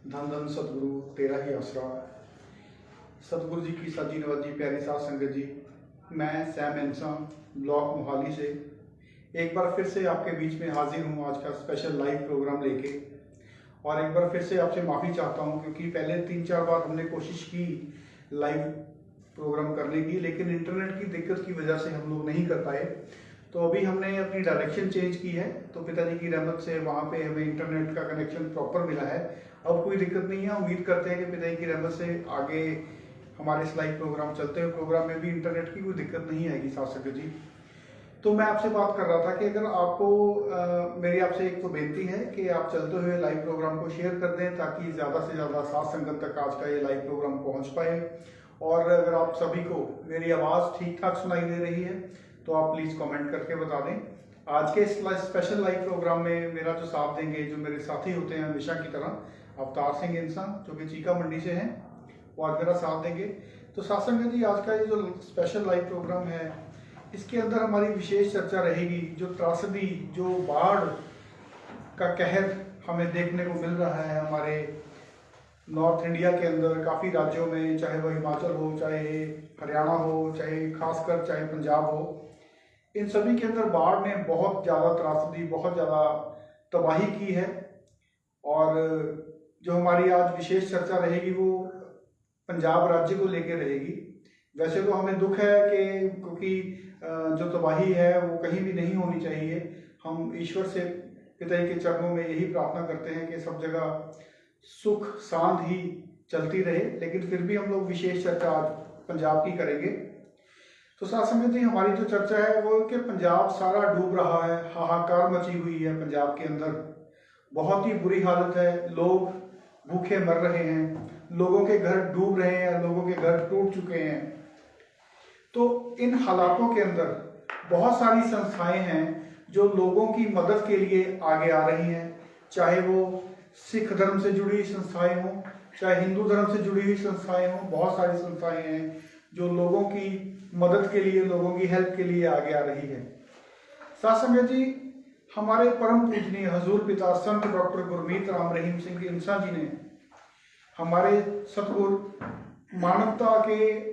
धन धन सतगुरु तेरा ही आसरा। सतगुरु जी की साजी नवाजी प्यारी साध संगत जी, मैं सैम इंसान ब्लॉक मोहाली से एक बार फिर से आपके बीच में हाजिर हूँ आज का स्पेशल लाइव प्रोग्राम लेके। और एक बार फिर से आपसे माफ़ी चाहता हूँ क्योंकि पहले 3-4 बार हमने कोशिश की लाइव प्रोग्राम करने की, लेकिन इंटरनेट की दिक्कत की वजह से हम लोग नहीं कर पाए। तो अभी हमने अपनी डायरेक्शन चेंज की है, तो पिताजी की रहमत से वहाँ पे हमें इंटरनेट का कनेक्शन प्रॉपर मिला है। अब कोई दिक्कत नहीं है। उम्मीद करते हैं कि पिताजी की रहमत से आगे हमारे इस लाइव प्रोग्राम चलते हुए प्रोग्राम में भी इंटरनेट की कोई दिक्कत नहीं आएगी साथ संगत जी। तो मैं आपसे बात कर रहा था कि अगर आपको मेरी आपसे एक तो बेनती है कि आप चलते हुए लाइव प्रोग्राम को शेयर कर दें ताकि ज़्यादा से ज़्यादा साथ संगत तक आज का ये लाइव प्रोग्राम पहुंच पाए। और अगर आप सभी को मेरी आवाज़ ठीक ठाक सुनाई दे रही है तो आप प्लीज़ कमेंट करके बता दें। आज के इस स्पेशल लाइव प्रोग्राम में मेरा जो साथ देंगे, जो मेरे साथी होते हैं हमेशा की तरह, अवतार सिंह इंसान जो कि चीका मंडी से हैं, वो आज मेरा साथ देंगे। तो साथ संगत जी, आज का ये जो स्पेशल लाइव प्रोग्राम है इसके अंदर हमारी विशेष चर्चा रहेगी जो त्रासदी, जो बाढ़ का कहर हमें देखने को मिल रहा है हमारे नॉर्थ इंडिया के अंदर काफ़ी राज्यों में, चाहे वह हिमाचल हो, चाहे हरियाणा हो, चाहे खासकर चाहे पंजाब हो, इन सभी के अंदर बाढ़ ने बहुत ज़्यादा त्रासदी, बहुत ज़्यादा तबाही की है। और जो हमारी आज विशेष चर्चा रहेगी वो पंजाब राज्य को लेकर रहेगी। वैसे तो हमें दुख है कि क्योंकि जो तबाही है वो कहीं भी नहीं होनी चाहिए। हम ईश्वर से पिताजी के चरणों में यही प्रार्थना करते हैं कि सब जगह सुख शांत ही चलती रहे, लेकिन फिर भी हम लोग विशेष चर्चा आज पंजाब की करेंगे। तो साथ संगत जी, हमारी जो चर्चा है वो कि पंजाब सारा डूब रहा है, हाहाकार मची हुई है पंजाब के अंदर, बहुत ही बुरी हालत है। लोग भूखे मर रहे हैं, लोगों के घर डूब रहे हैं, लोगों के घर टूट चुके हैं। तो इन हालातों के अंदर बहुत सारी संस्थाएं हैं जो लोगों की मदद के लिए आगे आ रही हैं, चाहे वो सिख धर्म से जुड़ी हुई संस्थाएं हों, चाहे हिंदू धर्म से जुड़ी हुई संस्थाएं हों। बहुत सारी संस्थाएं हैं जो लोगों की मदद के लिए, लोगों की हेल्प के लिए आगे आ रही है। साथ संगत जी, हमारे परम पूजनीय हजूर पिता संत डॉक्टर गुरमीत राम रहीम सिंह इंसान जी ने हमारे सतगुरु मानवता के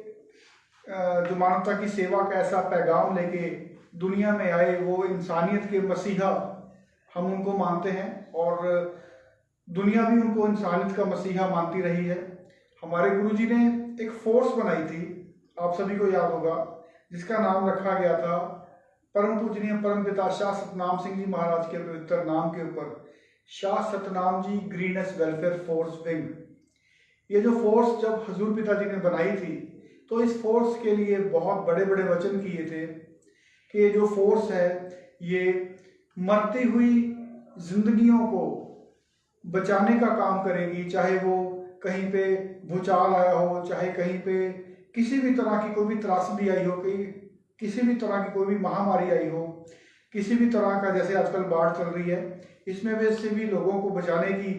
जो मानवता की सेवा का ऐसा पैगाम लेके दुनिया में आए, वो इंसानियत के मसीहा हम उनको मानते हैं और दुनिया भी उनको इंसानियत का मसीहा मानती रही है। हमारे गुरुजी ने एक फोर्स बनाई थी, आप सभी को याद होगा, जिसका नाम रखा गया था परम पूजनीय परम पिता शाह सतनाम सिंह जी महाराज के पवित्र नाम के ऊपर, Shah Satnam ji greenish welfare force wing. ये जो फोर्स जब हजूर पिताजी ने बनाई थी तो इस फोर्स के लिए बहुत बड़े बड़े वचन किए थे कि ये जो फोर्स है ये मरती हुई जिंदगियों को बचाने का काम करेगी, चाहे वो कहीं पे भूचाल आया हो, चाहे कहीं पे किसी भी तरह की कोई भी त्रासदी आई हो, किसी भी तरह की कोई भी महामारी आई हो, किसी भी तरह का, जैसे आजकल बाढ़ चल रही है, इसमें वैसे भी लोगों को बचाने की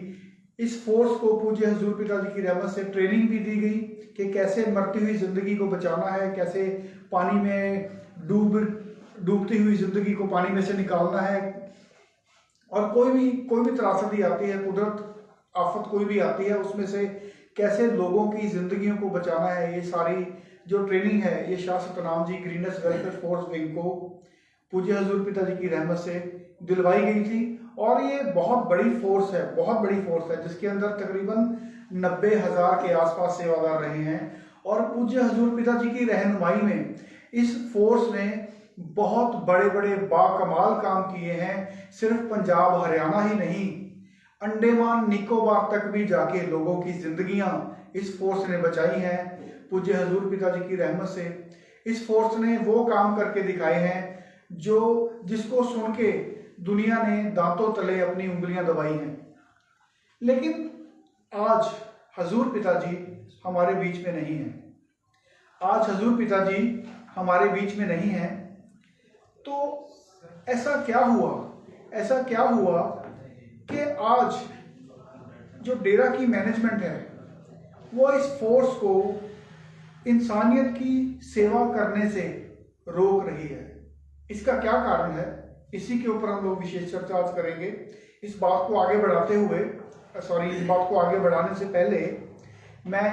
इस फोर्स को पूज्य हजूर पिताजी की रहमत से ट्रेनिंग भी दी गई कि कैसे मरती हुई जिंदगी को बचाना है, कैसे पानी में डूबती हुई जिंदगी को पानी में से निकालना है। और कोई भी त्रासदी आती है, कुदरत आफत कोई भी आती है, उसमें से कैसे लोगों की जिंदगियों को बचाना है, ये सारी जो ट्रेनिंग है ये Shah Satnam ji greenish welfare force wing को पूज्य हजूर पिताजी की रहमत से दिलवाई गई थी। और ये बहुत बड़ी फोर्स है, बहुत बड़ी फोर्स है, जिसके अंदर तकरीबन 90,000 के आसपास सेवादार रहे हैं। और पूज्य हजूर पिताजी की रहनुमाई में इस फोर्स ने बहुत बड़े बड़े बाकमाल काम किए हैं। सिर्फ पंजाब हरियाणा ही नहीं, अंडमान निकोबार तक भी जाके लोगों की जिंदगियां इस फोर्स ने बचाई हैं पूज्य हजूर पिताजी की रहमत से। इस फोर्स ने वो काम करके दिखाए हैं जिसको सुन के दुनिया ने दांतों तले अपनी उंगलियां दबाई हैं। लेकिन आज हजूर पिताजी हमारे बीच में नहीं है, आज हजूर पिताजी हमारे बीच में नहीं है। तो ऐसा क्या हुआ कि आज जो डेरा की मैनेजमेंट है वो इस फोर्स को इंसानियत की सेवा करने से रोक रही है। इसका क्या कारण है, इसी के ऊपर हम लोग विशेष चर्चा आज करेंगे। इस बात को आगे बढ़ाते हुए सॉरी, इस बात को आगे बढ़ाने से पहले मैं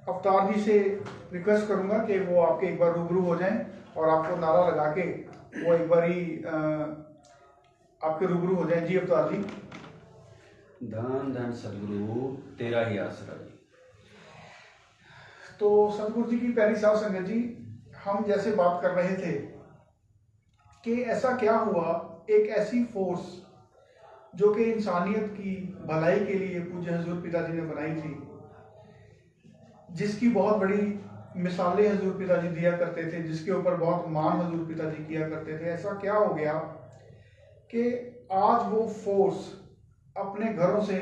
अवतार जी से रिक्वेस्ट करूंगा कि वो आपके एक बार रूबरू हो जाएं और आपको नारा लगा के वो एक बार ही आपके रूबरू हो जाएं। जी अवतार जी। धन धन सदगुरु तेरा ही आसरा जी। तो सतगुरु जी की प्यारी साध संगत जी, हम जैसे बात कर रहे थे कि ऐसा क्या हुआ, एक ऐसी फोर्स जो कि इंसानियत की भलाई के लिए पूज्य हजूर पिताजी ने बनाई थी, जिसकी बहुत बड़ी मिसालें हजूर पिताजी दिया करते थे, जिसके ऊपर बहुत मान हजूर पिताजी किया करते थे, ऐसा क्या हो गया कि आज वो फोर्स अपने घरों से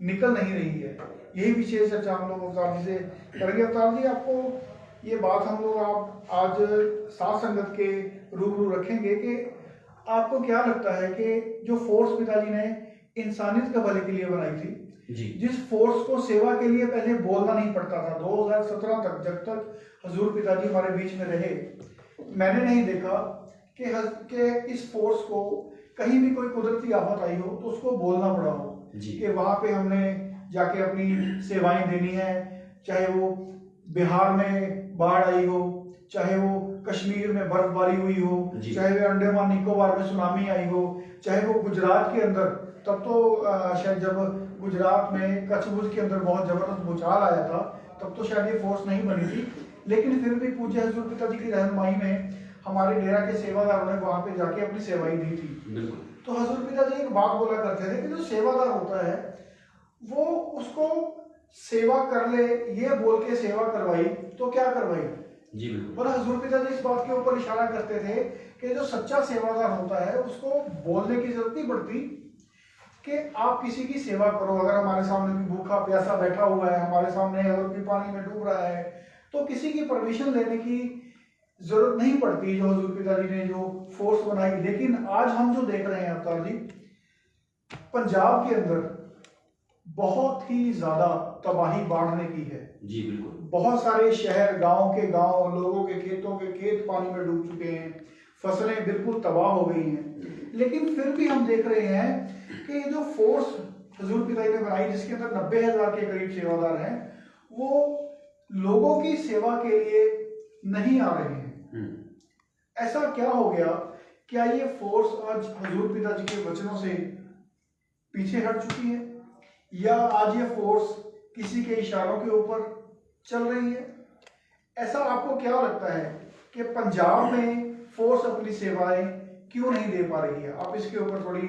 निकल नहीं रही है। यही विशेष चर्चा हम लोग अवतार जी से करेंगे। अवतार जी, आपको ये बात हम लोग आप आज साथ संगत के रूबरू रखेंगे कि आपको क्या लगता है कि जो फोर्स पिताजी ने इंसानियत के भले के लिए बनाई थी जी, जिस फोर्स को सेवा के लिए पहले बोलना नहीं पड़ता था, 2017 तक जब तक हजूर पिताजी हमारे बीच में रहे, मैंने नहीं देखा कि इस फोर्स को कहीं भी कोई कुदरती आफत आई हो तो उसको बोलना पड़ा हो कि वहां पे हमने जाके अपनी सेवाएं देनी है, चाहे वो बिहार में बाढ़ आई हो, चाहे वो कश्मीर में बर्फबारी हुई हो, चाहे वो अंडमान निकोबार में सुनामी आई हो, चाहे वो गुजरात के अंदर, तब तो शायद जब गुजरात में कच्छ भुज के अंदर बहुत जबरदस्त भूचाल आया था, तब तो शायद ये फोर्स नहीं बनी थी, लेकिन फिर भी पूज्य हजूर पिताजी की रहनुमाई में हमारे डेरा के सेवादारों ने वहां पे जाके अपनी सेवाएं दी थी। तो हजूर पिताजी एक बात बोला करते थे कि जो सेवादार होता है वो उसको सेवा कर ले, ये बोल के सेवा करवाई तो क्या करवाई जी बिल्कुल। और हजूर पिताजी इस बात के ऊपर इशारा करते थे कि जो सच्चा सेवादार होता है उसको बोलने की जरूरत नहीं पड़ती कि आप किसी की सेवा करो। अगर हमारे सामने भी भूखा प्यासा बैठा हुआ है, हमारे सामने अगर कोई पानी में डूब रहा है, तो किसी की परमिशन लेने की जरूरत नहीं पड़ती, जो हजूर पिताजी ने जो फोर्स बनाई। लेकिन आज हम जो देख रहे हैं अवतार जी, पंजाब के अंदर बहुत ही ज्यादा तबाही बाढ़ ने की है। जी बिल्कुल। बहुत सारे शहर, गांव के गांव, लोगों के खेतों के खेत पानी में डूब चुके हैं, फसलें बिल्कुल तबाह हो गई हैं। लेकिन फिर भी हम देख रहे हैं कि ये जो फोर्स हजूर पिताजी ने बनाई, जिसके अंदर 90,000 के करीब सेवादार हैं, वो लोगों की सेवा के लिए नहीं आ रहे हैं। ऐसा क्या हो गया? क्या ये फोर्स आज हजूर पिताजी के वचनों से पीछे हट चुकी है, या आज ये फोर्स किसी के इशारों के ऊपर चल रही है? ऐसा आपको क्या लगता है कि पंजाब में फोर्स अपनी सेवाएं क्यों नहीं दे पा रही है? आप इसके ऊपर थोड़ी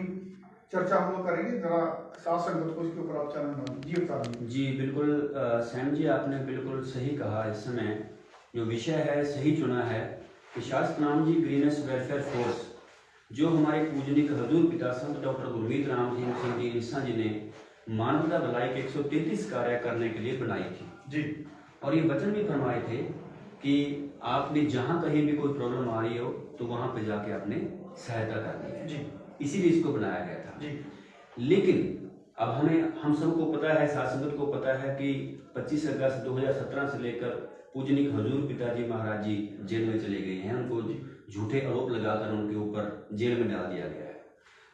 चर्चा हम लोग करेंगे, जरा साथ संगत को इसके ऊपर आप चैनल जी बता दीजिए। जी बिल्कुल सैम जी, आपने बिल्कुल सही कहा। इस समय जो विषय है सही चुना है कि शास्त्र नाम जी ग्रीनेस वेलफेयर फोर्स, जो हमारे पूजनिक हजूर पिता संत डॉक्टर गुरमीत राम सिंह जी निस्सा जी ने मानवता भलाई के 133 कार्य करने के लिए बनाई थी जी। और ये वचन भी फरमाए थे कि आपने जहाँ कहीं भी कोई प्रॉब्लम आ रही हो तो वहाँ पे जाके आपने सहायता करनी है जी, इसीलिए इसको बनाया गया था जी। लेकिन अब हम सबको पता है, शासक को पता है कि 25 अगस्त 2017 से लेकर पूजनिक हजूर पिताजी महाराज जी जेल में चले गए हैं। उनको झूठे आरोप लगाकर उनके ऊपर जेल में डाल दिया गया है।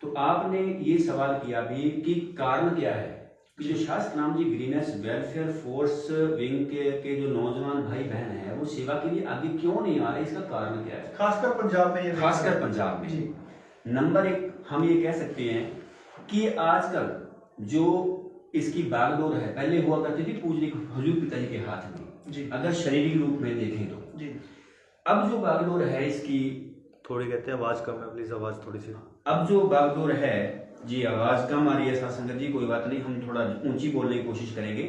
तो आपने ये सवाल किया भी कि कारण क्या है कि जो शास्त्र नाम जी ग्रीनेस वेलफेयर फोर्स विंग के जो नौजवान भाई बहन हैं वो सेवा के लिए आगे क्यों नहीं आ रहे, इसका कारण क्या है? खासकर पंजाब में, खासकर पंजाब में जी। नंबर एक, हम ये कह सकते हैं कि आजकल जो इसकी बागडोर है, पहले हुआ करती थी पूजनिक हजूर पिताजी के हाथ में जी, अगर शारीरिक रूप में देखें तो जी। अब जो बागडोर है इसकी, थोड़ी कहते हैं आवाज कम है, प्लीज आवाज थोड़ी सी। अब जो बागडोर है जी, आवाज कम आ रही है साथ जी, कोई बात नहीं, हम थोड़ा ऊंची बोलने की कोशिश करेंगे।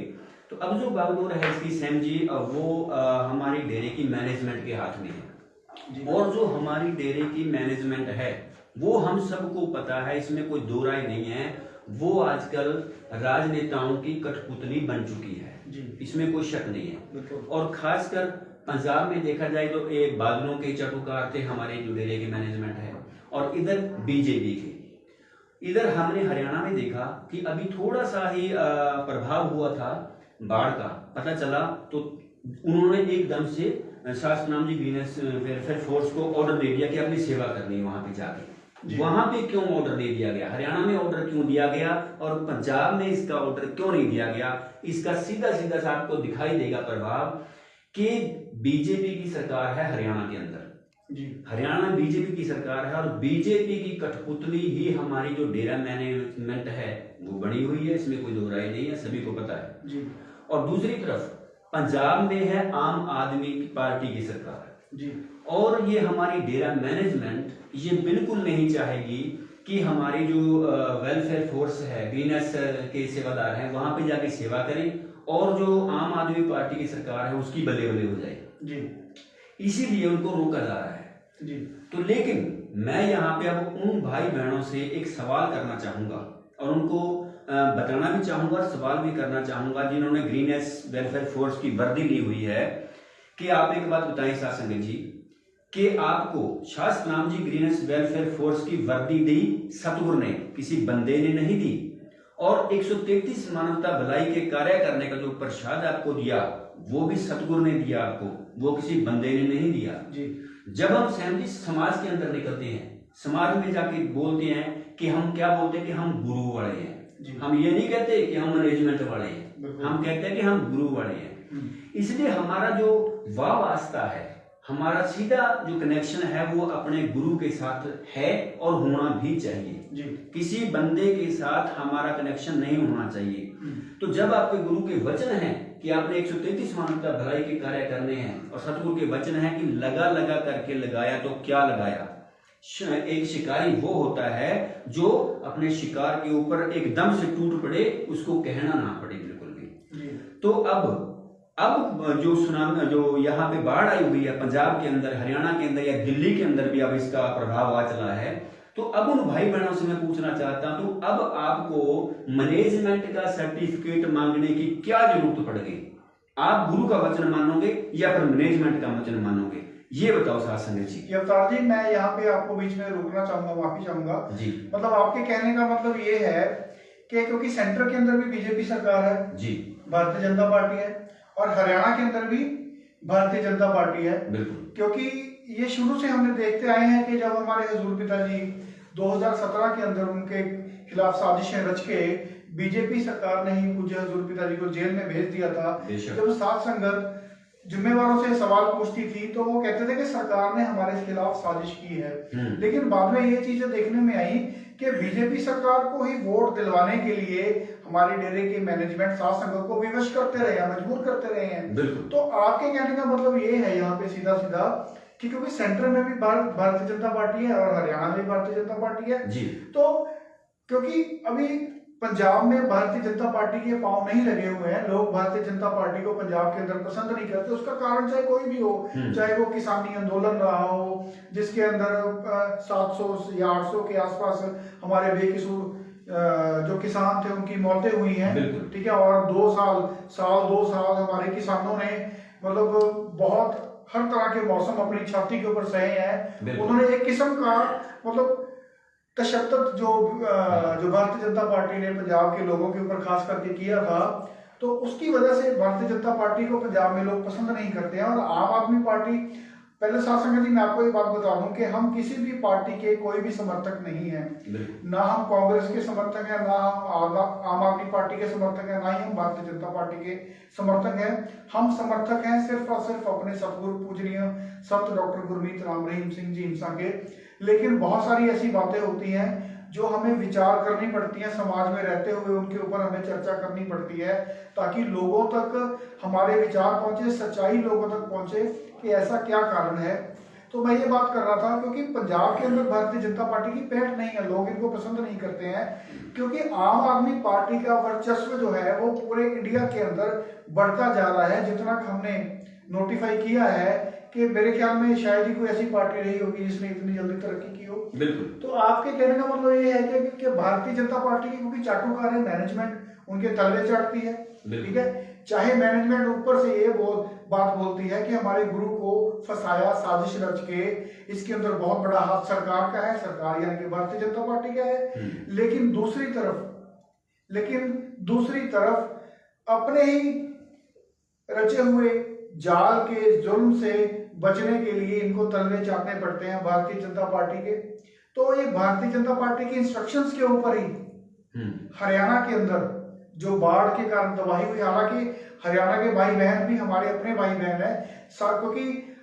तो अब जो बागडोर है इसकी सैम जी, वो हमारी डेरे की मैनेजमेंट के हाथ में है। और जो हमारी डेरे की मैनेजमेंट है वो हम सबको पता है, इसमें कोई दो राय नहीं है, वो आजकल राजनेताओं की कठपुतली बन चुकी है जी, इसमें कोई शक नहीं है। और खासकर पंजाब में देखा जाए तो एक बादलों के चटुकार थे हमारे जो डेरे की मैनेजमेंट है, और इधर बीजेपी के। इधर हमने हरियाणा में देखा कि अभी थोड़ा सा ही प्रभाव हुआ था बाढ़ का, पता चला तो उन्होंने एकदम से शास्त्र नाम जी ग्रीनेस वेलफेयर फोर्स को ऑर्डर दे दिया कि अपनी सेवा करनी है वहां पे जाके। जी। वहां पे क्यों ऑर्डर नहीं दिया गया, हरियाणा में ऑर्डर क्यों दिया गया और पंजाब में इसका ऑर्डर क्यों नहीं दिया गया? इसका सीधा सीधा सा आपको दिखाई देगा प्रभाव कि बीजेपी की सरकार है हरियाणा के अंदर, जी हरियाणा में बीजेपी की सरकार है और बीजेपी की कठपुतली ही हमारी जो डेरा मैनेजमेंट है वो बनी हुई है, इसमें कोई दो राय नहीं है, सभी को पता है। जी और दूसरी तरफ पंजाब में है आम आदमी की पार्टी की सरकार, जी और ये हमारी डेरा मैनेजमेंट ये बिल्कुल नहीं चाहेगी कि हमारी जो वेलफेयर फोर्स है, ग्रीनस के सेवादार हैं, वहां पे जाके सेवा करें और जो आम आदमी पार्टी की सरकार है उसकी बल्ले बल्ले हो जाए, जी इसीलिए उनको रोका जा रहा है। जी तो लेकिन मैं यहाँ पे अब उन भाई बहनों से एक सवाल करना चाहूंगा और उनको बताना भी चाहूंगा और सवाल भी करना चाहूंगा जिन्होंने ग्रीनस वेलफेयर फोर्स की वर्दी ली हुई है, कि आप एक बात बताएं साथ संगत जी कि आपको शास्त्र नाम जी ग्रीनस वेलफेयर फोर्स की वर्दी दी सतगुरु ने, किसी बंदे ने नहीं दी, और 133 मानवता भलाई के कार्य करने का जो प्रसाद आपको दिया वो भी सतगुरु ने दिया आपको, वो किसी बंदे ने नहीं दिया। जी जब हम सहमति समाज के अंदर निकलते हैं, समाज में जाके बोलते हैं कि हम क्या बोलते हैं कि हम गुरु वाले हैं, हम ये नहीं कहते कि हम मैनेजमेंट वाले हैं, हम कहते हैं कि हम गुरु वाले हैं। इसलिए हमारा जो वाह वास्ता है, हमारा सीधा जो कनेक्शन है वो अपने गुरु के साथ है और होना भी चाहिए जी किसी बंदे के साथ हमारा कनेक्शन नहीं होना चाहिए। तो जब आपके गुरु के वचन हैं कि आपने 133 मानवता भलाई के कार्य करने हैं और सतगुरु के वचन है कि लगा लगा करके लगाया तो क्या लगाया, एक शिकारी वो होता है जो अपने शिकार के ऊपर एकदम से टूट पड़े, उसको कहना ना पड़े बिल्कुल भी। तो अब जो सुनामी जो यहाँ पे बाढ़ आई हुई है पंजाब के अंदर, हरियाणा के अंदर या दिल्ली के अंदर भी अब इसका प्रभाव आ चला है, तो अब उन भाई बहनों से मैं पूछना चाहता हूं तो अब आपको मैनेजमेंट का सर्टिफिकेट मांगने की क्या जरूरत पड़ गई? आप गुरु का वचन मानोगे या फिर मैनेजमेंट का वचन मानोगे, ये बताओ साथ संगत जी। अवतार जी, मैं यहाँ पे आपको बीच में रोकना चाहूंगा, माफी चाहूंगा जी। मतलब आपके कहने का मतलब ये है कि क्योंकि सेंटर के अंदर भी बीजेपी सरकार है जी, भारतीय जनता पार्टी है, और हरियाणा के अंदर भी भारतीय जनता पार्टी है, बिल्कुल, क्योंकि ये शुरू से हमने देखते आए हैं कि जब हमारे हजूर पिताजी 2017 के अंदर उनके खिलाफ साजिशें रच के बीजेपी सरकार ने ही पूज्य हजूर पिताजी को जेल में भेज दिया था। जब साध संगत जिम्मेवारों से सवाल पूछती थी तो वो कहते थे कि सरकार ने हमारे खिलाफ साजिश की है, लेकिन बाद में ये चीजें देखने में आई कि बीजेपी सरकार को ही वोट दिलवाने के लिए हमारे डेरे के मैनेजमेंट साध संगत को विवश करते रहे हैं, मजबूर करते रहे हैं। तो आपके कहने का मतलब ये है यहाँ पे सीधा सीधा कि क्योंकि सेंटर में भी भारतीय जनता पार्टी है और हरियाणा में भी भारतीय जनता पार्टी है जी। तो क्योंकि अभी पंजाब में भारतीय जनता पार्टी के पांव नहीं लगे हुए हैं, लोग भारतीय जनता पार्टी को पंजाब के अंदर पसंद नहीं करते, उसका कारण चाहे कोई भी हो, चाहे वो किसानी आंदोलन रहा हो जिसके अंदर 700 या 800 के आसपास हमारे बेकसूर जो किसान थे उनकी मौतें हुई हैं, ठीक है, और 2 साल हमारे किसानों ने मतलब बहुत हर तरह के मौसम अपनी छाती के ऊपर सहे हैं। उन्होंने एक किस्म का मतलब तशद्दुद जो भारतीय जनता पार्टी ने पंजाब के लोगों के ऊपर खास करके किया था, तो उसकी वजह से भारतीय जनता पार्टी को पंजाब में लोग पसंद नहीं करते हैं। और आम आदमी पार्टी, पहले साथ संगत जी मैं आपको एक बात बता दूं कि हम किसी भी पार्टी के कोई भी समर्थक नहीं है, ना हम कांग्रेस के समर्थक हैं, ना हम आम आदमी पार्टी के समर्थक हैं, ना ही हम भारतीय जनता पार्टी के समर्थक हैं। हम समर्थक हैं सिर्फ और सिर्फ अपने सतगुरु पूजनीय संत डॉक्टर गुरमीत राम रहीम सिंह जी इंसा के। लेकिन बहुत सारी ऐसी बातें होती हैं जो हमें विचार करनी पड़ती है, समाज में रहते हुए उनके ऊपर हमें चर्चा करनी पड़ती है ताकि लोगों तक हमारे विचार पहुंचे, सच्चाई लोगों तक पहुंचे कि ऐसा क्या कारण है। तो मैं ये बात कर रहा था क्योंकि पंजाब के अंदर भारतीय जनता पार्टी की पैठ नहीं है, लोग इनको पसंद नहीं करते हैं क्योंकि आम आदमी पार्टी का वर्चस्व जो है वो पूरे इंडिया के अंदर बढ़ता जा रहा है। जितना हमने नोटिफाई किया है कि मेरे ख्याल में शायद ही कोई ऐसी पार्टी रही होगी जिसने इतनी जल्दी तरक्की की हो। बिल्कुल। तो आपके कहने का मतलब ये है कि भारतीय जनता पार्टी की क्योंकि चाटुकार है, मैनेजमेंट उनके तलवे चाटती है, ठीक है, चाहे मैनेजमेंट ऊपर से ये बात बोलती है कि हमारे गुरु को फंसाया साजिश रच के, इसके अंदर बहुत बड़ा हाथ सरकार का है, सरकार यानी कि भारतीय जनता पार्टी का है, लेकिन दूसरी तरफ अपने ही रचे हुए जाल के जुल्म से बचने के लिए इनको तलवे चाटने पड़ते हैं भारतीय जनता पार्टी के। तो ये भारतीय जनता पार्टी के इंस्ट्रक्शंस के ऊपर ही हरियाणा के अंदर जो बाढ़ के कारण तबाही हुई, हालांकि हरियाणा के भाई बहन भी हमारे अपने भाई बहन है, क्योंकि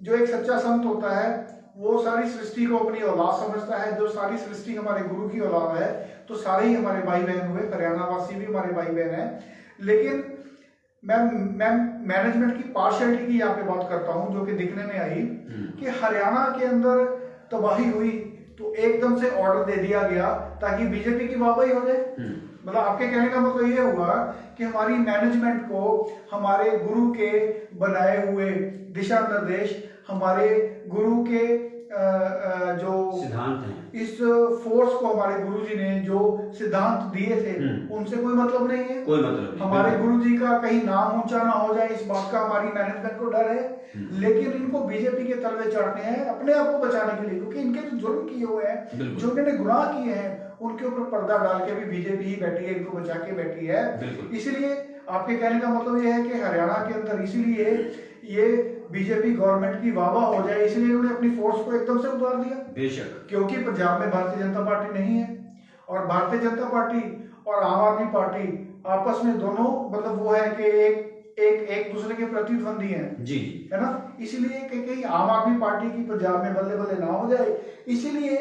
जो एक सच्चा संत होता है वो सारी सृष्टि को अपनी औलाद समझता है। जो सारी सृष्टि हमारे गुरु की औलाद है, तो सारे ही हमारे भाई बहन हुए, हरियाणा वासी भी हमारे भाई बहन है। लेकिन मैं मैनेजमेंट की पार्शियलिटी की यहाँ पे बात करता हूँ, जो कि दिखने में आई कि हरियाणा के अंदर तबाही हुई तो एकदम से ऑर्डर दे दिया गया ताकि बीजेपी की वाहवाही हो जाए। मतलब आपके कहने का मतलब ये हुआ कि हमारी मैनेजमेंट को हमारे गुरु के बनाए हुए दिशा निर्देश, हमारे गुरु के जो सिद्धांत हैं, इस फोर्स को हमारे गुरुजी ने जो सिद्धांत दिए थे उनसे कोई मतलब नहीं है। कोई मतलब नहीं। हमारे गुरुजी का कहीं नाम ऊंचा ना हो जाए, इस बात का हमारी मैनेजमेंट को डर है। लेकिन इनको बीजेपी के तलवे चढ़ने हैं अपने आप को बचाने के लिए, क्योंकि इनके जो जुर्म किए हुए हैं, जो इन्होंने गुनाह किए हैं, उनके ऊपर पर्दा डाल के भी बीजेपी ही बैठी है, इनको बचा के बैठी है। इसलिए आपके कहने का मतलब ये है कि हरियाणा के अंदर इसीलिए ये बीजेपी गवर्नमेंट की वाहवा हो जाए, इसलिए उन्होंने अपनी फोर्स को एकदम से उतार दिया। बेशक, क्योंकि पंजाब में भारतीय जनता पार्टी नहीं है, और भारतीय जनता पार्टी और आम आदमी पार्टी आपस में दोनों मतलब वो है कि एक दूसरे के प्रतिद्वंदी हैं जी, है ना। इसीलिए कि आम आदमी पार्टी की पंजाब में बल्ले बल्ले ना हो जाए, इसीलिए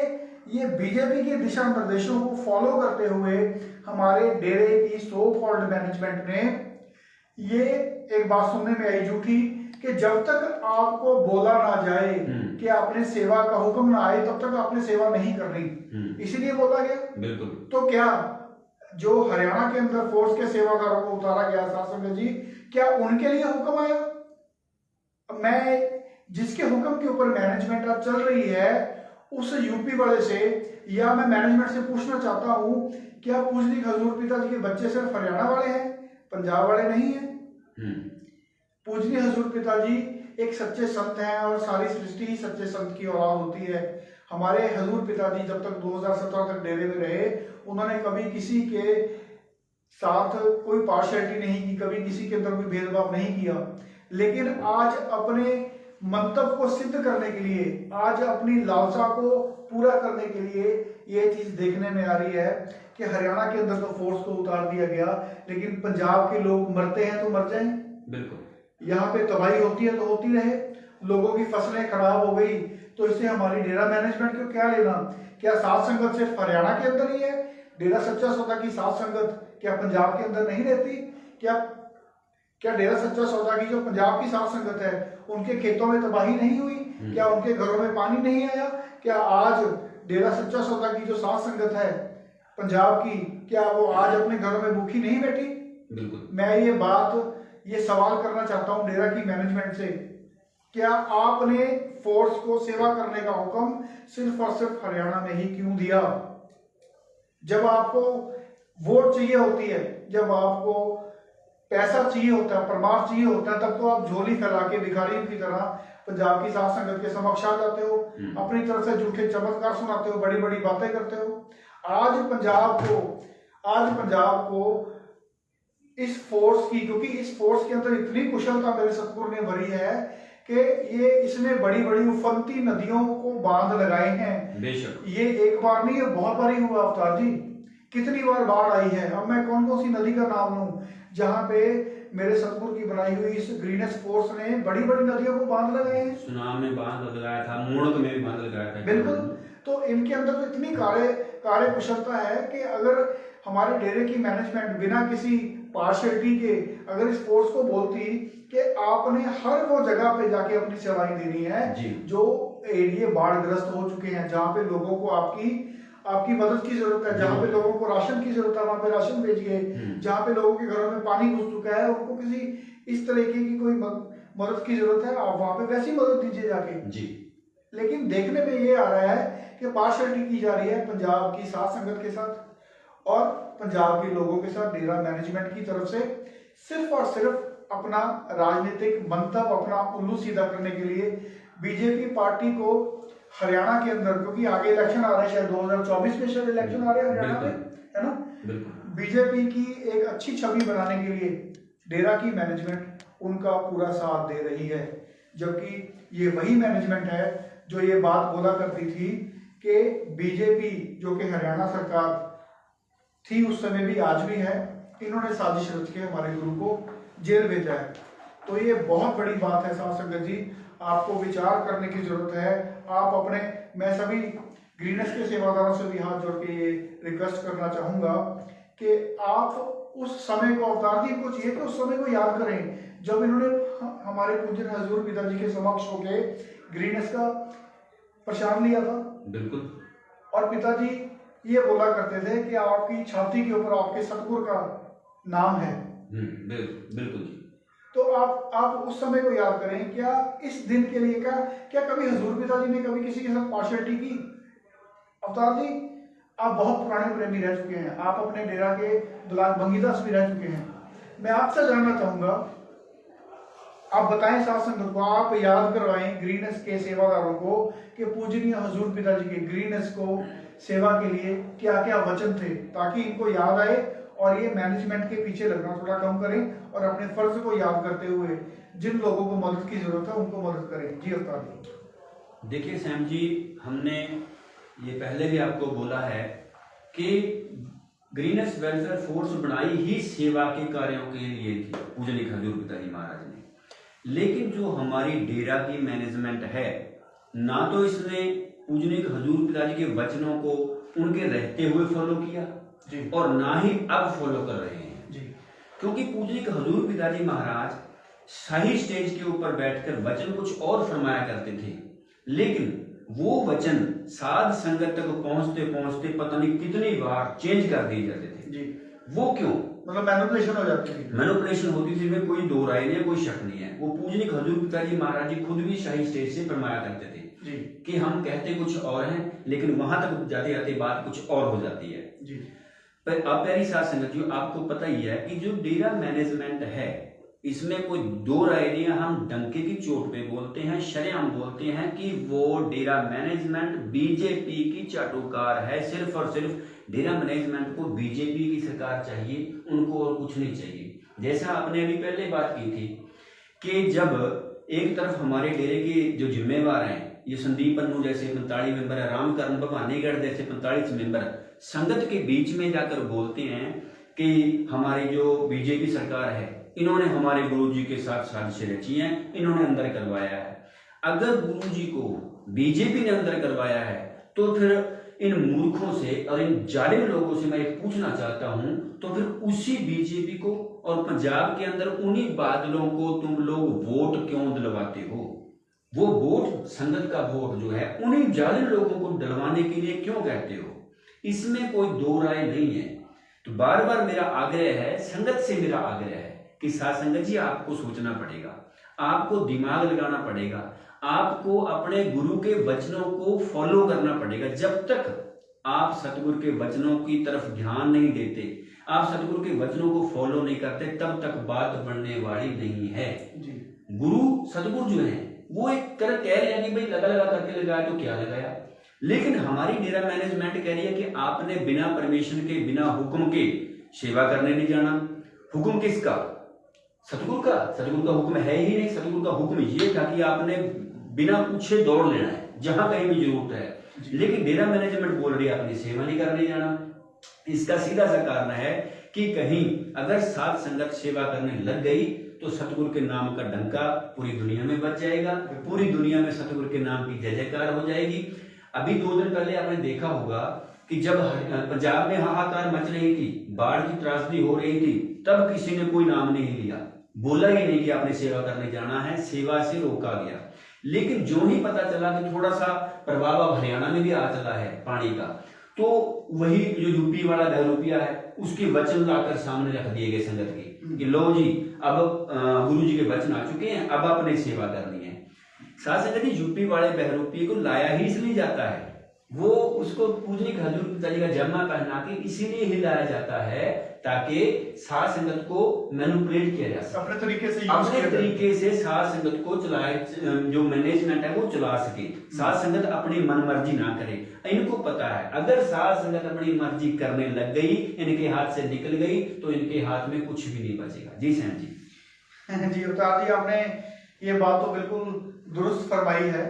ये बीजेपी के दिशा निर्देशों को फॉलो करते हुए हमारे डेरे की सो कॉल्ड मैनेजमेंट ने ये एक बात सुनने में आई झूठी कि जब तक आपको बोला ना जाए कि आपने सेवा का हुक्म ना आए तब तक आपने सेवा नहीं करनी, इसीलिए बोला गया। बिल्कुल। तो क्या जो हरियाणा के अंदर फोर्स के सेवादारों को उतारा गया साथ संगत जी, क्या उनके लिए हुक्म आया? मैं जिसके हुक्म के ऊपर मैनेजमेंट अब चल रही है उस यूपी वाले से या मैं मैनेजमेंट से पूछना चाहता हूं, क्या पूजनीक हजूर पिताजी के बच्चे सिर्फ हरियाणा वाले हैं, पंजाब वाले नहीं है? पूजनीय हजूर पिताजी एक सच्चे संत हैं और सारी सृष्टि ही सच्चे संत की औलाद होती है। हमारे हजूर पिताजी जब तक 2017 तक डेरे में रहे, उन्होंने कभी किसी के साथ कोई पार्शियलिटी नहीं की, कभी किसी के अंदर कोई भेदभाव नहीं किया। लेकिन आज अपने मंतव्य को सिद्ध करने के लिए, आज अपनी लालसा को पूरा करने के लिए ये चीज देखने में आ रही है कि हरियाणा के अंदर तो फोर्स को उतार दिया गया, लेकिन पंजाब के लोग मरते हैं तो मर जाएं। बिल्कुल। यहाँ पे तबाही होती है तो होती रहे, लोगों की फसलें खराब हो गई तो इससे हमारी डेरा मैनेजमेंट को क्या लेना? क्या साध संगत सिर्फ हरियाणा के अंदर ही है? डेरा सच्चा सौदा की साध संगत क्या पंजाब के अंदर नहीं रहती? क्या डेरा सच्चा सौदा की जो पंजाब की साध संगत है उनके खेतों में तबाही नहीं हुई? क्या उनके घरों में पानी नहीं आया? क्या आज डेरा सच्चा सौदा की जो साध संगत है पंजाब की, क्या वो आज अपने घरों में भूखी नहीं बैठी? बिल्कुल। मैं ये सवाल करना चाहता हूं डेरा की मैनेजमेंट से, क्या आपने फोर्स को सेवा करने का हुक्म सिर्फ और सिर्फ हरियाणा में ही क्यों दिया? जब आपको वोट चाहिए होती है, जब आपको पैसा चाहिए होता है, प्रमाण चाहिए होता है, तब तो आप झोली फैला के भिखारियों की तरह पंजाब की साध संगत के समक्ष आ जाते हो, अपनी तरफ से झूठे चमत्कार सुनाते हो, बड़ी बड़ी बातें करते हो। आज पंजाब को इस फोर्स की, क्योंकि इस फोर्स के अंदर इतनी कुशलता मेरे सतगुरु ने भरी है कि इसने बड़ी बड़ी उफनती नदियों को बांध लगाए हैं। बेशक। ये एक बार नहीं है, बहुत बार ही हुआ अवतार जी, कितनी बार बाढ़ आई है। अब मैं कौन कौन सी नदी का नाम लूं जहां पे मेरे सतगुरु की बनाई हुई इस ग्रीनेस फोर्स ने बड़ी बड़ी नदियों को बांध लगाए हैं। सुनाम में बांध लगाया था, मोड़क में भी बांध लगाया था। बिल्कुल। तो इनके अंदर तो इतनी कार्य कुशलता है कि अगर हमारे डेरे की मैनेजमेंट बिना किसी पार्शियलिटी के अगर इस फोर्स को बोलती कि आपने हर वो जगह पे जाके अपनी सेवाएं देनी है जो एरिया बाढ़ग्रस्त हो चुके हैं, जहां पे लोगों को आपकी मदद की जरूरत है, जहां पे लोगों को राशन की जरूरत है वहां पे राशन भेजिए, जहां पे लोगों के घरों में पानी घुस चुका है, उनको किसी इस तरीके की कोई मदद की जरूरत है, आप वहां पे वैसी मदद दीजिए जाके जी। लेकिन देखने में ये आ रहा है कि पार्शियलिटी की जा रही है पंजाब की साध संगत के साथ और पंजाब के लोगों के साथ डेरा मैनेजमेंट की तरफ से, सिर्फ और सिर्फ अपना राजनीतिक मंतव्य, अपना उल्लू सीधा करने के लिए बीजेपी पार्टी को हरियाणा के अंदर, क्योंकि आगे इलेक्शन आ रहा है, शायद 2024 में शायद इलेक्शन आ रहे हैं हरियाणा में, है ना। बीजेपी की एक अच्छी छवि बनाने के लिए डेरा की मैनेजमेंट उनका पूरा साथ दे रही है, जबकि ये वही मैनेजमेंट है जो ये बात बोला करती थी कि बीजेपी जो कि हरियाणा सरकार थी उस समय भी आज भी है, इन्होंने साजिश रच के हमारे गुरु को जेल भेजा है। तो ये बहुत बड़ी बात है साध संगत जी, आपको विचार करने की जरूरत है। आप अपने, मैं सभी ग्रीनस के सेवादारों से भी हाथ जोड़ के ये रिक्वेस्ट करना चाहूंगा कि आप उस समय को, अवतार जी को चाहिए कि उस समय को याद करें जब इन्होंने हमारे पूज्य हजूर पिताजी के समक्ष होके ग्रीनस का प्रसाद लिया था। बिल्कुल। और पिताजी ये बोला करते थे कि आपकी छाती के ऊपर आपके सतगुरु का नाम है। बिल्कुल जी। तो आप उस समय को याद करें। क्या इस दिन के लिए क्या कभी हजूर पिताजी ने कभी किसी के साथ पार्शियलिटी की? अवतार जी, आप बहुत पुराने प्रेमी रह चुके हैं, आप अपने डेरा के दुलार भंगीदास भी रह चुके हैं। मैं आपसे जानना चाहूंगा, आप बताएं साथ संगत को, आप याद करवाएं ग्रीनस के सेवादारों को कि पूजनीय हजूर पिताजी के ग्रीनस को सेवा के लिए क्या क्या वचन थे, ताकि इनको याद आए और ये मैनेजमेंट के पीछे लगना थोड़ा कम करें और अपने फर्ज को याद करते हुए जिन लोगों को मदद की जरूरत है उनको मदद करें। जी अवतार जी। देखिए सैम जी, हमने ये पहले भी आपको बोला है कि ग्रीनस वेलफेयर फोर्स बनाई ही सेवा के कार्यों के लिए थी पूजनीय हजूर पिताजी महाराज ने। लेकिन जो हमारी डेरा की मैनेजमेंट है, ना तो इसने पूजनीय हजूर पिताजी के वचनों को उनके रहते हुए फॉलो किया जी, और ना ही अब फॉलो कर रहे हैं जी। क्योंकि पूजनीय हजूर पिताजी महाराज शाही स्टेज के ऊपर बैठकर वचन कुछ और फरमाया करते थे, लेकिन वो वचन साध संगत तक पहुंचते पहुंचते पता नहीं कितनी बार चेंज कर दिए जाते थे जी। वो क्यों? मतलब मैनिपुलेशन हो जाती थी। मैनिपुलेशन होती थी, में कोई दो राय नहीं, कोई शक नहीं है। वो पूजनीय हजूर पिताजी महाराज जी खुद भी शाही स्टेज से फरमाया करते थे जी, कि हम कहते कुछ और हैं, लेकिन वहां तक जाते जाते बात कुछ और हो जाती है जी। पर अब प्यारी साध संगत जी, आपको पता ही है कि जो डेरा मैनेजमेंट है इसमें कोई दो राय नहीं है। हम डंके की चोट पे बोलते हैं, शरेआम बोलते हैं कि वो डेरा मैनेजमेंट बीजेपी की चाटुकार है। सिर्फ और सिर्फ डेरा मैनेजमेंट को बीजेपी की सरकार चाहिए, उनको और कुछ नहीं चाहिए। जैसा आपने अभी पहले बात की थी कि जब एक तरफ हमारे डेरे के जो जिम्मेवार हैं, ये संदीप अन्नू जैसे 45 मेंबर है, रामकरण भवानीगढ़ जैसे 45 मेंबर संगत के बीच में जाकर बोलते हैं कि हमारी जो बीजेपी सरकार है इन्होंने हमारे गुरुजी के साथ साजिशें रची हैं, इन्होंने अंदर करवाया है। अगर गुरुजी को बीजेपी ने अंदर करवाया है तो फिर इन मूर्खों से और इन जालिम लोगों से मैं एक पूछना चाहता हूं, तो फिर उसी बीजेपी को और पंजाब के अंदर उन्हीं बादलों को तुम लोग वोट क्यों दिलवाते हो? वो वोट, संगत का वोट जो है, उन्हीं जालिम लोगों को दिलवाने के लिए क्यों कहते हो? इसमें कोई दो राय नहीं है। तो बार बार मेरा आग्रह है, संगत से मेरा आग्रह है कि साध संगत जी, आपको सोचना पड़ेगा, आपको दिमाग लगाना पड़ेगा, आपको अपने गुरु के वचनों को फॉलो करना पड़ेगा। जब तक आप सतगुरु के वचनों की तरफ ध्यान नहीं देते, आप सतगुरु के वचनों को फॉलो नहीं करते, तब तक बात बढ़ने वाली नहीं है। गुरु सतगुरु जो है वो एक तरह कह रहे हैं कि भाई लगा करके लगाया तो क्या लगाया, लेकिन हमारी डेरा मैनेजमेंट कह रही है कि आपने बिना परमिशन के, बिना हुक्म के सेवा करने नहीं जाना। हुक्म किसका? सतगुरु का। सतगुरु का हुक्म है ही नहीं। सतगुरु का हुक्म ये था कि आपने बिना पूछे दौड़ लेना है जहां कहीं भी जरूरत है, लेकिन डेरा मैनेजमेंट बोल रही है अपनी सेवा नहीं करने जाना। इसका सीधा सा कारण है कि कहीं अगर साध संगत सेवा करने लग गई तो सतगुरु के नाम का डंका पूरी दुनिया में बच जाएगा, पूरी दुनिया में सतगुरु के नाम की जय जयकार हो जाएगी। अभी 2 दिन पहले आपने देखा होगा कि जब पंजाब में हाहाकार मच रही थी, बाढ़ की त्रासदी हो रही थी, तब किसी ने कोई नाम नहीं लिया, बोला ही नहीं कि आपने सेवा करने जाना है, सेवा से रोका गया। लेकिन जो ही पता चला कि थोड़ा सा प्रभाव अब हरियाणा में भी आ चला है पानी का, तो वही जो यूपी वाला बहरूपिया है उसके वचन लाकर सामने रख दिए गए संगत के कि लो जी, अब गुरु जी के वचन आ चुके हैं, अब आपने सेवा करनी है। साथ संगत जी, यूपी वाले बहरूपिये को लाया ही इसलिए जाता है, वो उसको पूजनीय हजूर पिताजी का जमा पहना के इसीलिए ही लाया जाता है ताकि साध संगत को मैनिपुलेट किया जा सके, अपने तरीके से साध संगत को चलाए, जो मैनेजमेंट है वो चला सके, साध संगत अपनी मनमर्जी ना करे। इनको पता है अगर साध संगत अपनी मर्जी करने लग गई, इनके हाथ से निकल गई, तो इनके हाथ में कुछ भी नहीं बचेगा। जी सैम जी। जी अवतार जी, आपने ये बात तो बिल्कुल दुरुस्त फरमाई है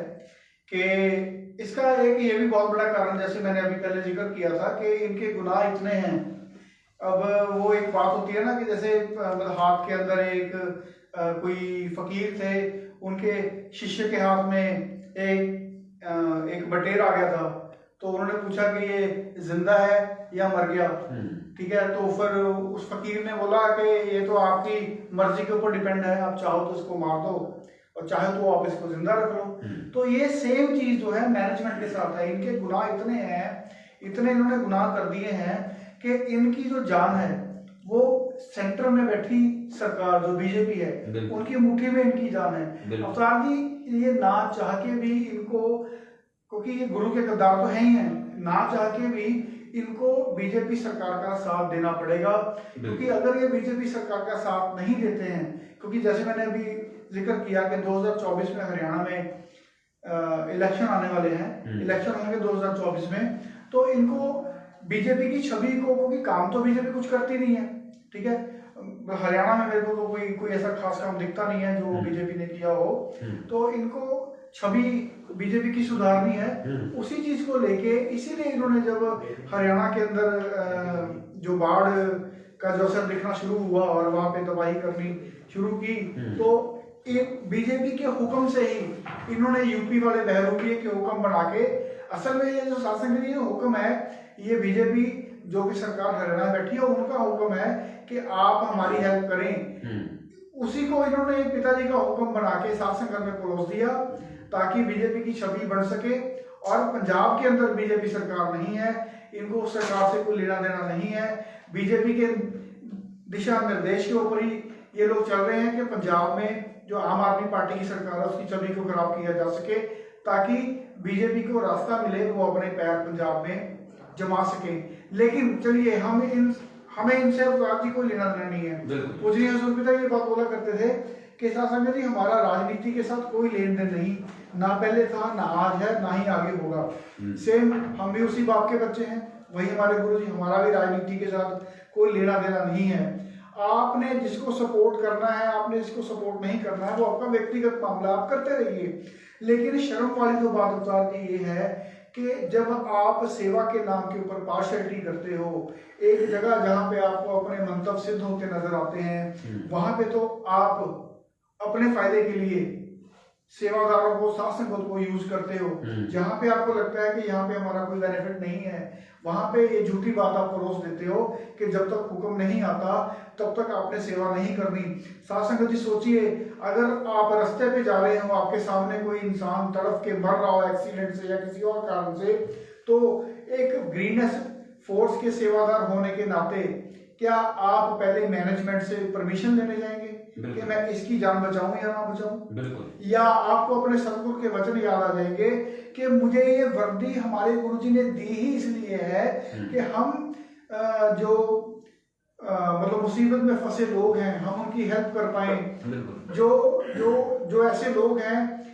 कि इसका एक ये भी बहुत बड़ा कारण, जैसे मैंने अभी पहले जिक्र किया था कि इनके गुनाह इतने हैं। अब वो एक बात होती है ना कि जैसे मतलब हाथ के अंदर एक कोई फकीर थे, उनके शिष्य के हाथ में एक बटेर आ गया था, तो उन्होंने पूछा कि ये जिंदा है या मर गया। ठीक है, तो फिर उस फकीर ने बोला कि ये तो आपकी मर्जी के ऊपर डिपेंड है, आप चाहो तो इसको मार दो और चाहे तो आप इसको जिंदा रख लो। तो ये सेम चीज जो है मैनेजमेंट के साथ है। इनके गुनाह इतने हैं, इतने इन्होंने गुनाह कर दिए हैं कि इनकी जो जान है वो सेंटर में बैठी सरकार जो बीजेपी है उनकी मुट्ठी में इनकी जान है। अवतार जी, ये ना चाह के भी इनको, क्योंकि ये गुरु के गद्दार तो है ही हैं, ना चाह के भी इनको बीजेपी सरकार का साथ देना पड़ेगा। क्योंकि अगर ये बीजेपी सरकार का साथ नहीं देते हैं, क्योंकि जैसे मैंने अभी जिक्र किया कि 2024 में हरियाणा में इलेक्शन आने वाले हैं, इलेक्शन होंगे 2024 में, तो इनको बीजेपी की छवि को, क्योंकि काम तो बीजेपी कुछ करती नहीं है, ठीक है, हरियाणा में मेरे को तो कोई ऐसा खास काम दिखता नहीं है जो बीजेपी ने किया हो, तो इनको छवि बीजेपी की सुधारनी है। उसी चीज को लेके इसीलिए इन्होंने जब हरियाणा के अंदर जो बाढ़ का जो असर दिखना शुरू हुआ और वहां पे तबाही करनी शुरू की, तो एक बीजेपी के हुक्म से ही इन्होंने यूपी वाले बहरूपिये के हुक्म बना के, असल में ये जो शासन के लिए हुक्म है, ये बीजेपी जो भी सरकार हरियाणा में बैठी है उनका हुक्म है कि आप हमारी हेल्प करें। उसी को इन्होंने पिताजी का हुक्म बना के शासन घर में परोस दिया ताकि बीजेपी की छवि बढ़ सके। और पंजाब के अंदर बीजेपी सरकार नहीं है, इनको उस सरकार से कोई लेना देना नहीं है। बीजेपी के दिशा निर्देश के ऊपर ही ये लोग चल रहे हैं कि पंजाब में जो आम आदमी पार्टी की सरकार है उसकी छवि को खराब किया जा सके, ताकि बीजेपी को रास्ता मिले वो अपने पैर पंजाब में जमा सके। लेकिन चलिए, हमें इनसे अवतार जी कोई लेना देना नहीं है। पूजनीय हजूर पिता ये बात बोला करते थे कि शासन जी हमारा राजनीति के साथ कोई लेन देन नहीं, ना पहले था, ना आज है, ना ही आगे होगा। सेम हम भी उसी बाप के बच्चे हैं, वही हमारे गुरु जी, हमारा भी राजनीति के साथ कोई लेना देना नहीं है। आपने जिसको सपोर्ट करना है, आपने जिसको सपोर्ट नहीं करना है, वो आपका व्यक्तिगत मामला, आप करते रहिए। लेकिन शर्म वाली जो बात अवतार जी ये है कि जब आप सेवा के नाम के ऊपर पार्शियलिटी करते हो, एक जगह जहां पे आपको अपने मंतव्य सिद्ध होते नजर आते हैं, वहां पे तो आप अपने फायदे के लिए सेवादारों को, शासन को यूज करते हो। जहां पे आपको लगता है कि यहाँ पे हमारा कोई बेनिफिट नहीं है, वहां पे ये झूठी बात आप परोस देते हो कि जब तक हुक्म नहीं आता तब तक आपने सेवा नहीं करनी। शासन जी सोचिए, अगर आप रास्ते पे जा रहे हो, आपके सामने कोई इंसान तड़प के मर रहा हो एक्सीडेंट से या किसी और कारण से, तो एक ग्रीनेस फोर्स के सेवादार होने के नाते क्या आप पहले मैनेजमेंट से परमिशन लेने जाएंगे कि मैं इसकी जान बचाऊं या ना बचाऊं? बिल्कुल। या आपको अपने सतगुरु के वचन याद आ जाएंगे कि मुझे ये वर्दी हमारे गुरुजी ने दी ही इसलिए है कि हम मतलब मुसीबत में फंसे लोग हैं, हम उनकी हेल्प कर पाए। जो ऐसे लोग हैं,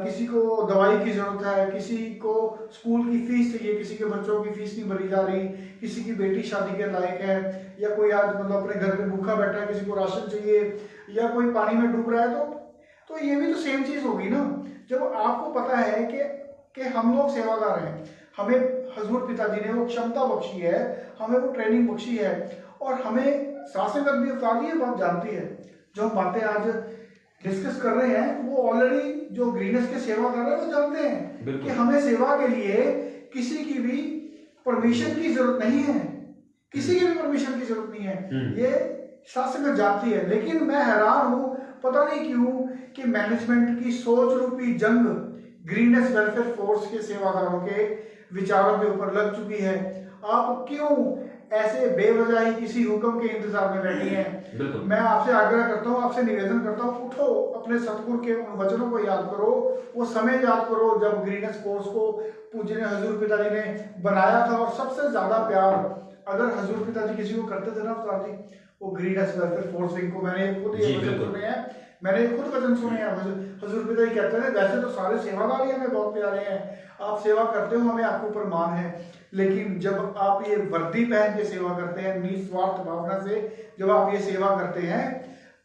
किसी को दवाई की जरूरत है, किसी को स्कूल की फीस चाहिए, किसी के बच्चों की फीस नहीं भरी जा रही, किसी की बेटी शादी के लायक है, या कोई आज मतलब अपने घर पे भूखा बैठा है, किसी को राशन चाहिए, या कोई पानी में डूब रहा है, तो ये भी तो सेम चीज होगी ना। जब आपको पता है कि हम लोग सेवादार हैं, हमें हजूर पिताजी ने वो क्षमता बख्शी है, हमें वो ट्रेनिंग बख्शी है, और हमें शासन भी अवतार ये बात जानती है। जो हम बातें आज डिस्कस कर रहे हैं वो ऑलरेडी जो ग्रीनस के सेवा कर रहे हैं वो जानते हैं कि हमें सेवा के लिए किसी की भी परमिशन की जरूरत नहीं है, किसी की भी परमिशन की जरूरत नहीं है, ये शासन जानती है। लेकिन मैं हैरान हूं, पता नहीं क्यों, कि मैनेजमेंट की सोच रूपी जंग ग्रीनस वेलफेयर फोर्स के सेवादारों के विचारों के ऊपर लग चुकी है। आप क्यों ऐसे बेवजह ही किसी हुक्म के इंतजार में बैठी हैं? मैं आपसे आग्रह करता हूँ, आपसे निवेदन करता हूँ, उठो, अपने सतगुरु के उन वचनों को याद करो, वो समय याद करो जब ग्रीनस फोर्स को पूज्य हजूर पिताजी ने बनाया था। और सबसे ज्यादा प्यार अगर हजूर पिताजी किसी को करते थे ना अवतार जी, वो ग्रीनस वेलफेयर फोर्स विंग को। मैंने खुद ये वचन सुने हैं, मैंने खुद वचन सुने हैं। हजूर पिताजी कहते हैं वैसे तो सारे सेवादार ही हमें बहुत प्यारे हैं, आप सेवा करते हो, हमें आपके ऊपर मान है, लेकिन जब आप ये वर्दी पहन के सेवा करते हैं, निस्वार्थ भावना से जब आप ये सेवा करते हैं,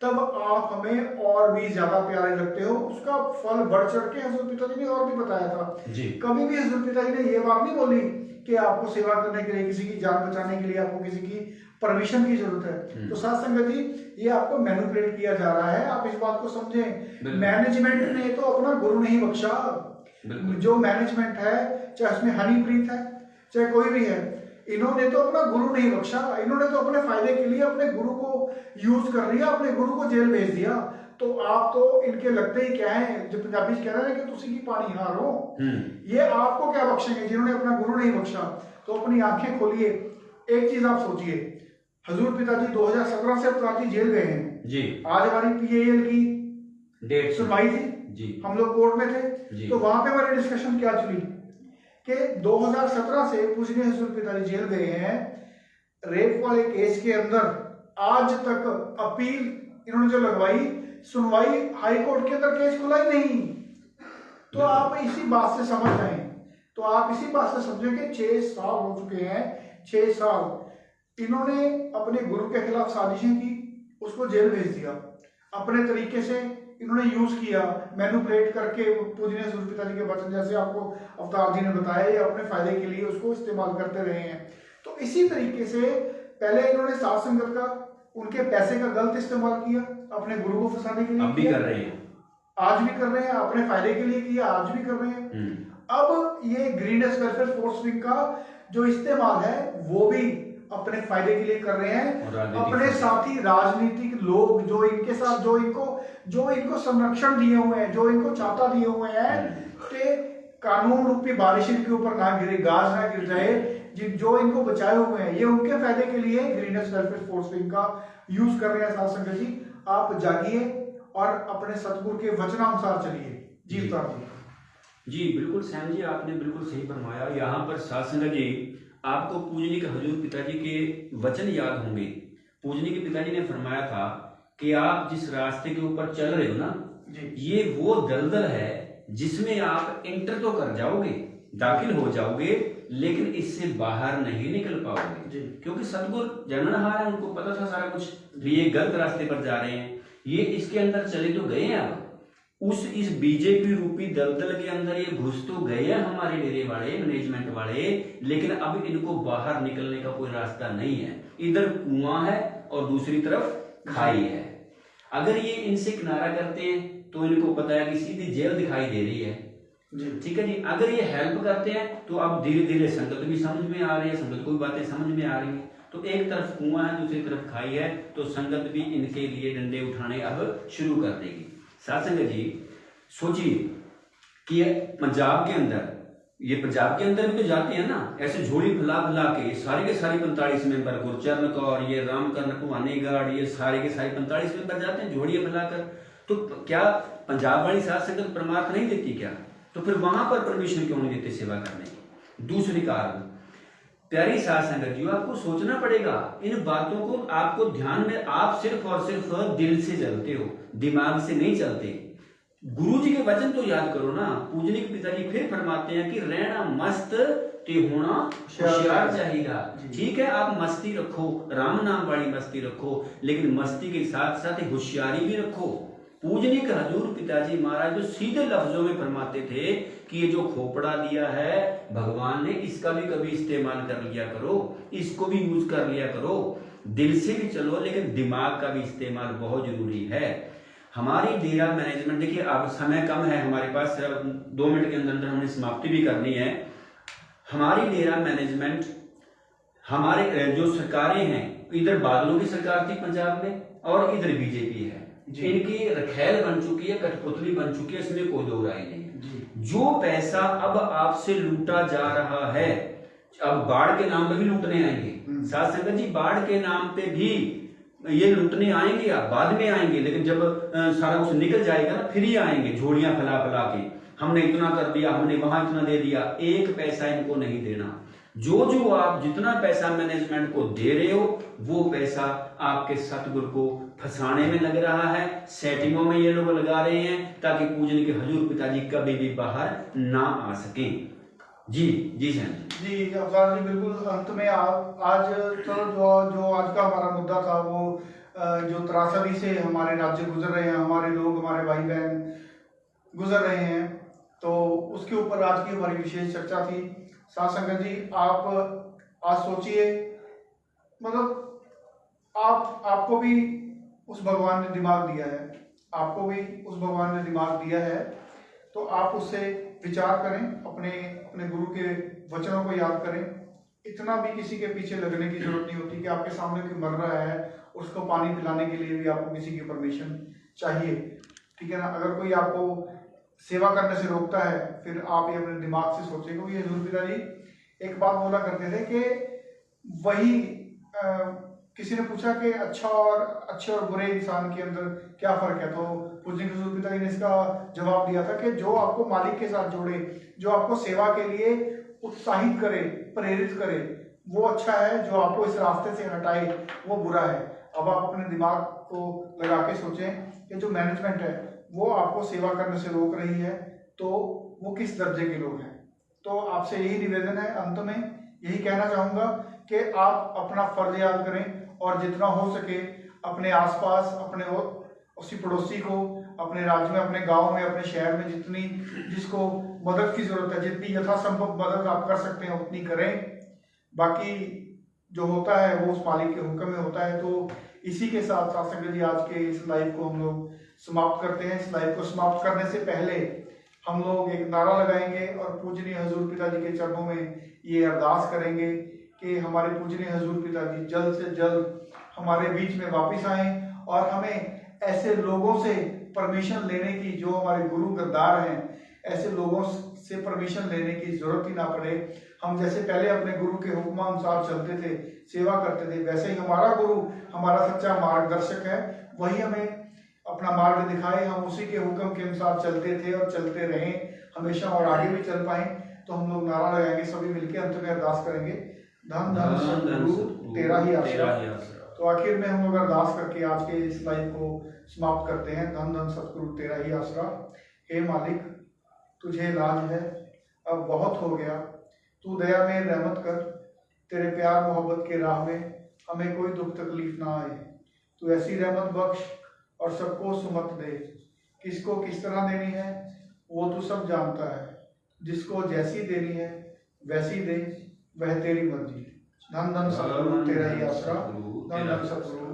तब आप हमें और भी ज्यादा प्यारे लगते हो। उसका फल बढ़ चढ़ के हजरत पिताजी ने और भी बताया था जी। कभी भी हजरत पिताजी ने ये बात नहीं बोली कि आपको सेवा करने के लिए, किसी की जान बचाने के लिए आपको किसी की परमिशन की जरूरत है। तो साथ संगत जी, ये आपको मैनिपुलेट किया जा रहा है, आप इस बात को समझें। मैनेजमेंट ने तो अपना गुरु नहीं बख्शा। जो मैनेजमेंट है, चाहे उसमें हनीप्रीत है, चाहे कोई भी है, इन्होंने तो अपना गुरु नहीं बख्शा। इन्होंने तो अपने फायदे के लिए अपने गुरु को यूज कर लिया, अपने गुरु को जेल भेज दिया। तो आप तो इनके लगते ही क्या है, जो पंजाबी कह रहे हैं कि तुसी की पानी हार हो, ये आपको क्या बख्शेंगे जिन्होंने अपना गुरु नहीं बख्शा। तो अपनी आंखें खोलिए। एक चीज आप सोचिए, हजूर पिताजी 2017 से अपराधी जेल गए हैं जी। आज हमारी PAL की डेट सुनवाई थी जी। हम लोग कोर्ट में थे, तो वहां पे हमारी डिस्कशन क्या चली कि 2017 से पूजनीय हजूर पिताजी जेल गए हैं। रेप वाले केस के अंदर आज तक अपील इन्होंने जो लगवाई, सुनवाई हाई कोर्ट के अंदर केस खुला ही नहीं। तो आप इसी बात से समझ जाएं, तो आप इसी बात से समझें कि 6 साल हो चुके हैं। 6 साल इन्होंने अपने गुरु के खिलाफ साजिशें की, उसको जेल भेज दिया। अपने तरीके से इन्होंने यूज किया, मैनिपुलेट करके पूजनीय हजूर पिताजी के वचन, जैसे आपको अवतार जी ने बताया, ये अपने फायदे के लिए उसको इस्तेमाल करते रहे हैं। तो इसी तरीके से पहले इन्होंने साध संगत का, उनके पैसे का गलत इस्तेमाल किया, अपने गुरु को फंसाने के लिए अब भी कर रहे हैं, आज भी कर रहे हैं, अपने फायदे के लिए किया, आज भी कर रहे हैं। अब ये ग्रीननेस वेलफेयर फोर्स विंग का जो इस्तेमाल है वो भी अपने फायदे के लिए कर रहे हैं। अपने साथी राजनीतिक लोग जो इनके साथ, जो इनको संरक्षण दिए हुए हैं, जो इनको चाहता दिए हुए हैं कि कानून रूपी बारिश इनके ऊपर ना गिरे, गाज ना गिर जाए, जो इनको बचाए हुए हैं, ये उनके फायदे के लिए ग्रीननेस वेलफेयर फोर्स विंग का यूज कर रहे हैं। साथ संगत जी, आप जागिए और अपने सतगुरु के वचनानुसार चलिए। जी उतार जी, बिल्कुल सैम जी, आपने बिल्कुल सही फरमाया। यहाँ पर साथ संगत जी, आपको पूजनी के हजूर पिताजी के वचन याद होंगे। पूजनी के पिताजी ने फरमाया था कि आप जिस रास्ते के ऊपर चल रहे हो ना, ये वो दलदल है जिसमें आप इंटर तो कर जाओगे, दाखिल हो जाओगे, लेकिन इससे बाहर नहीं निकल पाओगे। क्योंकि सतगुरु जाननहार है, उनको पता था सारा कुछ, ये गलत रास्ते पर जा रहे हैं, ये इसके अंदर चले तो गए हैं। अब इस बीजेपी रूपी दलदल के अंदर ये घुस तो गए हैं हमारे डेरे वाले, मैनेजमेंट वाले, लेकिन अब इनको बाहर निकलने का कोई रास्ता नहीं है। इधर कुआं है और दूसरी तरफ खाई है। अगर ये इनसे किनारा करते हैं तो इनको पता है कि सीधी जेल दिखाई दे रही है। ठीक है जी। अगर ये हेल्प करते हैं तो अब धीरे धीरे संगत भी समझ में आ रही है, संगत को भी बातें समझ में आ रही है। तो एक तरफ कुआं है, दूसरी तरफ खाई है, तो संगत भी इनके लिए डंडे उठाने अब शुरू कर देगी। साथ संगत जी, सोचिए कि पंजाब के अंदर, ये पंजाब के अंदर भी तो जाते हैं ना, ऐसे झोली फैला फैला के सारे के सारे 45 मेंबर, गुरचरण कौर, ये रामकरण कुमानीगढ़, ये सारे के सारे 45 मेंबर जाते हैं झोड़ियां फैलाकर। तो क्या पंजाब वाली साथ संगत परमार्थ नहीं देती क्या? तो फिर वहां पर परमिशन क्यों नहीं देते सेवा करने की? दूसरी कारण, प्यारी साथ संगत जी, आपको सोचना पड़ेगा इन बातों को। आपको ध्यान में, आप सिर्फ और सिर्फ दिल से चलते हो, दिमाग से नहीं चलते। गुरु जी के वचन तो याद करो ना। पूजनी के पिताजी फिर फरमाते हैं कि रहना मस्त ते होना होशियार चाहिए। ठीक है, आप मस्ती रखो, राम नाम वाली मस्ती रखो, लेकिन मस्ती के साथ साथ होशियारी भी रखो। पूजनी के हजूर पिताजी महाराज जो सीधे लफ्जों में फरमाते थे कि ये जो खोपड़ा दिया है भगवान ने, इसका भी कभी इस्तेमाल कर लिया करो, इसको भी यूज कर लिया करो। दिल से भी चलो, लेकिन दिमाग का भी इस्तेमाल बहुत जरूरी है। हमारी डेरा मैनेजमेंट, देखिए अब समय कम है हमारे पास, सिर्फ 2 मिनट के अंदर हमने समाप्ति भी करनी है। हमारी डेरा मैनेजमेंट, हमारे जो सरकारें हैं, इधर बादलों की सरकार थी पंजाब में और इधर बीजेपी है, इनकी रखेल बन चुकी है, कठपुतली बन चुकी है, इसमें कोई दो राय नहीं। जो पैसा अब आपसे लूटा जा रहा है, अब बाढ़ के नाम पे भी लूटने आएंगे। साथ संगत जी, बाढ़ के नाम पे भी ये लूटने आएंगे, या बाद में आएंगे, लेकिन जब सारा कुछ निकल जाएगा ना, फिर ही आएंगे झोड़ियां फैला फैला के, हमने इतना कर दिया, हमने वहां इतना दे दिया। एक पैसा इनको नहीं देना। जो आप जितना पैसा मैनेजमेंट को दे रहे हो, वो पैसा आपके सतगुरु को फंसाने में लग रहा है, सेटिंगों में ये लोग लगा रहे हैं, ताकि पूजनी के हजूर पिताजी कभी भी बाहर ना आ सकें। जी सर जी अफजाल जी, बिल्कुल अंत में आप आज चलो जो आज का हमारा मुद्दा था वो जो त्रासदी से हमारे राज्य गुजर रहे हैं, हमारे लोग, हमारे भाई बहन गुजर रहे हैं, तो उसके ऊपर आज की हमारी विशेष चर्चा थी। साथ संगत जी, आप आज सोचिए, मतलब आपको भी उस भगवान ने दिमाग दिया है, आपको भी उस भगवान ने दिमाग दिया है, तो आप उससे विचार करें, अपने अपने गुरु के वचनों को याद करें। इतना भी किसी के पीछे लगने की जरूरत नहीं होती कि आपके सामने कोई मर रहा है, उसको पानी पिलाने के लिए भी आपको किसी की परमिशन चाहिए, ठीक है ना। अगर कोई आपको सेवा करने से रोकता है, फिर आप ये अपने दिमाग से सोचें। क्योंकि हजूर पिताजी एक बात बोला करते थे कि वही किसी ने पूछा कि अच्छे और बुरे इंसान के अंदर क्या फर्क है, तो पूज्य हजूर पिताजी ने इसका जवाब दिया था कि जो आपको मालिक के साथ जोड़े, जो आपको सेवा के लिए उत्साहित करे, प्रेरित करे, वो अच्छा है। जो आपको इस रास्ते से हटाए, वो बुरा है। अब आप अपने दिमाग को लगा के सोचें कि जो मैनेजमेंट है वो आपको सेवा करने से रोक रही है, तो वो किस दर्जे के लोग हैं। तो आपसे यही निवेदन है, अंत में यही कहना चाहूँगा कि आप अपना फर्ज याद करें और जितना हो सके अपने आसपास, अपने उसी पड़ोसी को, अपने राज्य में, अपने गांव में, अपने शहर में जितनी जिसको मदद की जरूरत है, जितनी यथासंभव मदद आप कर सकते हैं उतनी करें। बाकी जो होता है वो उस मालिक के हुक्म में होता है। तो इसी के साथ साथ संगत जी, आज के इस लाइव को हम लोग समाप्त करते हैं। इस लाइव को समाप्त करने से पहले हम लोग एक नारा लगाएंगे और पूजनीय हजूर पिताजी के चरणों में ये अरदास करेंगे कि हमारे पूजनीय हजूर पिताजी जल्द से जल्द हमारे बीच में वापस आए और हमें ऐसे लोगों से परमिशन लेने की, जो हमारे गुरु गद्दार हैं, ऐसे लोगों से परमिशन लेने की जरूरत ही ना पड़े। हम जैसे पहले अपने गुरु के हुक्मानुसार चलते थे, सेवा करते थे, वैसे ही हमारा गुरु हमारा सच्चा मार्गदर्शक है, वही हमें अपना मार्ग दिखाए, हम उसी के हुक्म के अनुसार चलते थे और चलते रहें हमेशा, और आगे भी चल पाए। तो हम लोग नारा लगाएंगे सभी मिलकर, अंत में अरदास करेंगे, धन धन सतगुरु तेरा ही आसरा। तो आखिर में हम लोग अरदास करके आज के इस लाइव को समाप्त करते हैं। धन धन सतगुरु तेरा ही आसरा। हे मालिक, तुझे लाज है, अब बहुत हो गया, तू दया में रहमत कर, तेरे प्यार मोहब्बत के राह में हमें कोई दुख तकलीफ ना आए। तू ऐसी रहमत बख्श और सबको सुमत दे, किसको किस तरह देनी है वो तू सब जानता है, जिसको जैसी देनी है वैसी दे, वह तेरी मर्जी। धन धन सतगुरु तेरा ही आसरा, धन धन सतगुरु।